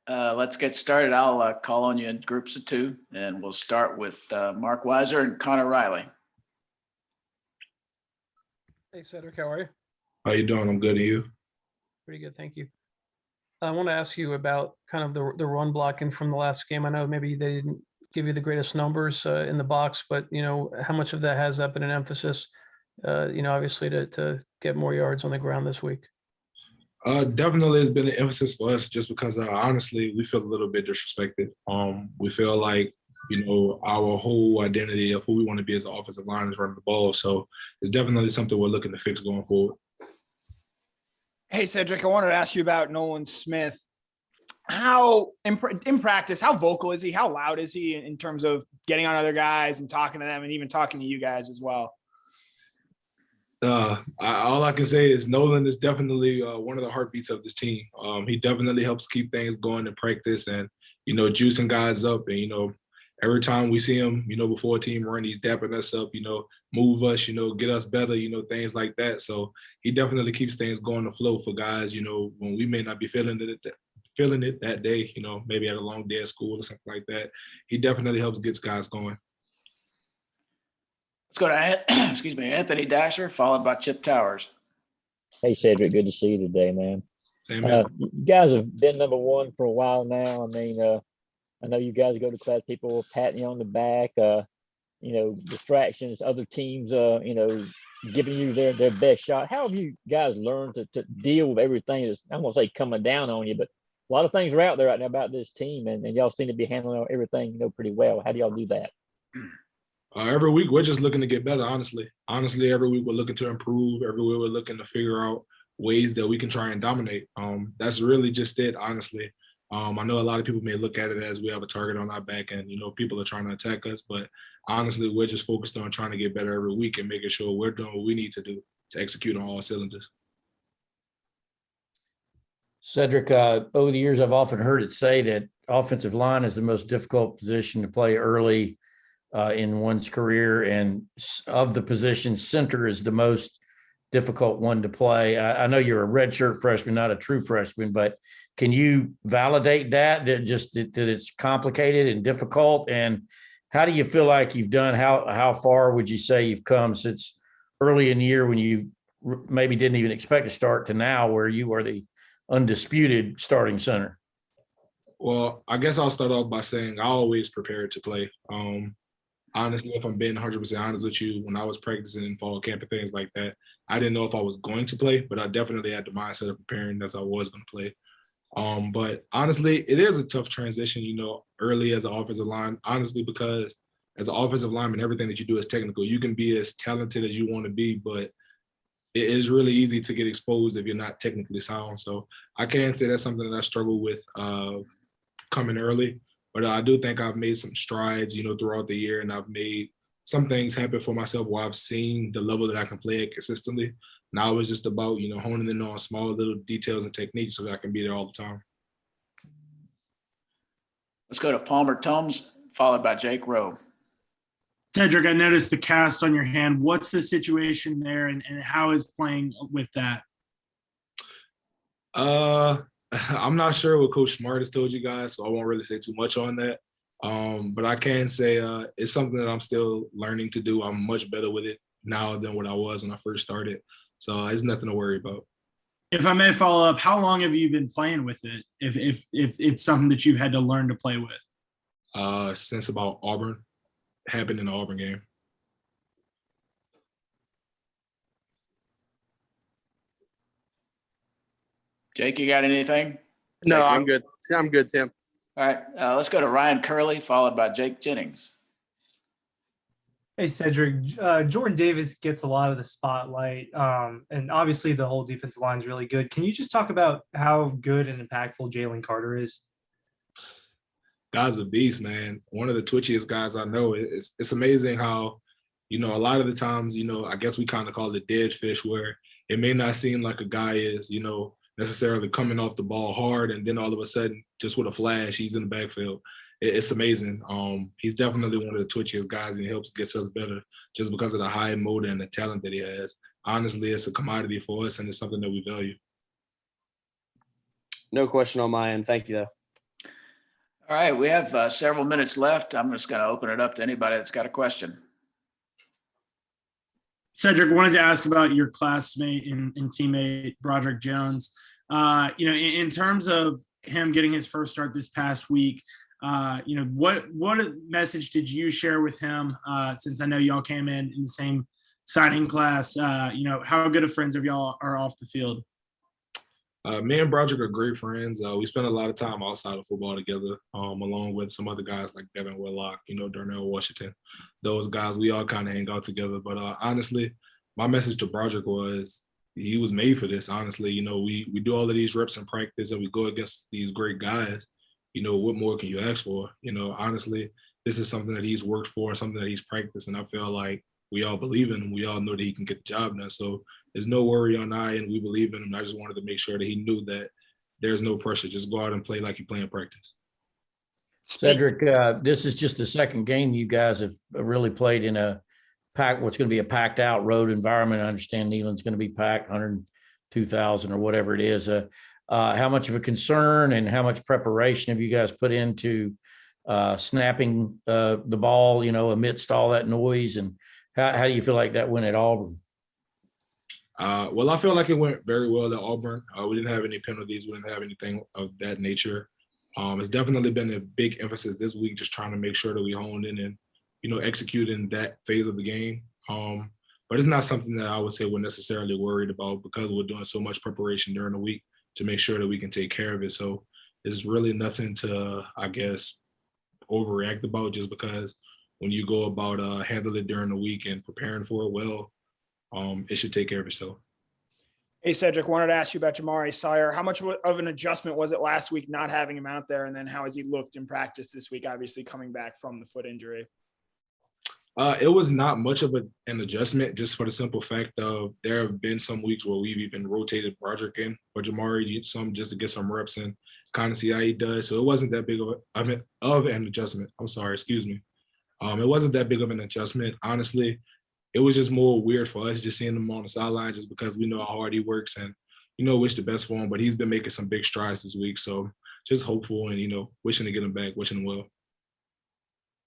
Let's get started. I'll call on you in groups of two, and we'll start with Mark Weiser and Connor Riley. Hey, Sedrick, how are you? How you doing? I'm good. And you? Pretty good, thank you. I want to ask you about kind of the run blocking from the last game. I know maybe they didn't give you the greatest numbers in the box, but, how much of that has that been an emphasis, obviously to get more yards on the ground this week? Definitely has been an emphasis for us just because honestly, we feel a little bit disrespected. We feel like, our whole identity of who we want to be as an offensive line is running the ball. So it's definitely something we're looking to fix going forward. Hey, Sedrick, I wanted to ask you about Nolan Smith. How in practice, how vocal is he? How loud is he in terms of getting on other guys and talking to them and even talking to you guys as well? All I can say is Nolan is definitely one of the heartbeats of this team. He definitely helps keep things going in practice and, juicing guys up. And, every time we see him, before a team run, he's dapping us up, move us, get us better, things like that. So he definitely keeps things going to flow for guys, when we may not be feeling it that day, maybe at a long day at school or something like that. He definitely helps get guys going. Let's go to Anthony Dasher, followed by Chip Towers. Hey, Cedric, good to see you today, man. Same here. You guys have been number one for a while now. I mean, I know you guys go to class, people will pat you on the back, distractions, other teams, giving you their best shot. How have you guys learned to deal with everything that's, I'm going to say coming down on you, but a lot of things are out there right now about this team, and y'all seem to be handling everything, pretty well. How do y'all do that? Every week, we're just looking to get better, honestly. Honestly, every week we're looking to improve. Every week we're looking to figure out ways that we can try and dominate. That's really just it, honestly. I know a lot of people may look at it as we have a target on our back and, people are trying to attack us. But honestly, we're just focused on trying to get better every week and making sure we're doing what we need to do to execute on all cylinders. Sedrick, over the years, I've often heard it say that offensive line is the most difficult position to play early in one's career, and of the positions, center is the most difficult one to play. I know you're a redshirt freshman, not a true freshman, but can you validate that it's complicated and difficult? And how do you feel like you've done? How far would you say you've come since early in the year when you maybe didn't even expect to start to now where you are the undisputed starting center? Well, I guess I'll start off by saying I always prepared to play. Honestly, if I'm being 100% honest with you, when I was practicing in fall camp and things like that, I didn't know if I was going to play, but I definitely had the mindset of preparing as I was going to play. But honestly, it is a tough transition, early as an offensive line, honestly, because as an offensive lineman, everything that you do is technical. You can be as talented as you want to be, but it is really easy to get exposed if you're not technically sound. So I can say that's something that I struggle with coming early. But I do think I've made some strides, throughout the year, and I've made some things happen for myself where I've seen the level that I can play at consistently. Now it's just about, honing in on small little details and techniques so that I can be there all the time. Let's go to Palmer Tomes, followed by Jake Rowe. Sedrick, I noticed the cast on your hand. What's the situation there, and how is playing with that? I'm not sure what Coach Smart has told you guys, so I won't really say too much on that. But I can say it's something that I'm still learning to do. I'm much better with it now than what I was when I first started. So it's nothing to worry about. If I may follow up, how long have you been playing with it? If it's something that you've had to learn to play with? Since about Auburn. It happened in the Auburn game. Jake, you got anything? No, I'm good. I'm good, Tim. All right. Let's go to Ryan Curley, followed by Jake Jennings. Hey, Sedrick. Jordan Davis gets a lot of the spotlight, and obviously the whole defensive line is really good. Can you just talk about how good and impactful Jalen Carter is? Guy's a beast, man. One of the twitchiest guys I know. It's amazing how, a lot of the times, I guess we kind of call it dead fish, where it may not seem like a guy is, necessarily coming off the ball hard, and then all of a sudden, just with a flash, he's in the backfield. It's amazing. He's definitely one of the twitchiest guys, and he helps get us better just because of the high motor and the talent that he has. Honestly, it's a commodity for us, and it's something that we value. No question on my end. Thank you, though. All right, we have several minutes left. I'm just going to open it up to anybody that's got a question. Sedrick, wanted to ask about your classmate and teammate Broderick Jones. In terms of him getting his first start this past week, what message did you share with him? Since I know y'all came in the same signing class, how good of friends of y'all are off the field? Me and Broderick are great friends. We spend a lot of time outside of football together, along with some other guys like Devin Whitlock, Darnell Washington. Those guys, we all kind of hang out together. But honestly, my message to Broderick was he was made for this. Honestly, we do all of these reps in practice and we go against these great guys. What more can you ask for? Honestly, this is something that he's worked for, something that he's practiced, and I feel like we all believe in him. We all know that he can get the job done. So there's no worry on our end. We believe in him. I just wanted to make sure that he knew that there's no pressure. Just go out and play like you play in practice. Sedrick, this is just the second game you guys have really played in what's going to be a packed out road environment. I understand Neyland's going to be packed, 102,000 or whatever it is. How much of a concern and how much preparation have you guys put into snapping the ball, amidst all that noise? And how do you feel like that went at Auburn? Well, I feel like it went very well at Auburn. We didn't have any penalties. We didn't have anything of that nature. It's definitely been a big emphasis this week, just trying to make sure that we honed in and, executing that phase of the game. But it's not something that I would say we're necessarily worried about because we're doing so much preparation during the week to make sure that we can take care of it. So it's really nothing to, I guess, overreact about, just because when you go about handling it during the week and preparing for it well, it should take care of itself. Hey, Sedrick, wanted to ask you about Jamaree Salyer. How much of an adjustment was it last week not having him out there? And then how has he looked in practice this week, obviously coming back from the foot injury? It was not much of an adjustment, just for the simple fact of there have been some weeks where we've even rotated Broderick in for Jamaree, some just to get some reps in, kind of see how he does. So it wasn't that big of an adjustment. I'm sorry, excuse me. It wasn't that big of an adjustment. Honestly, it was just more weird for us just seeing him on the sideline, just because we know how hard he works and, wish the best for him. But he's been making some big strides this week. So just hopeful and, wishing to get him back, wishing him well.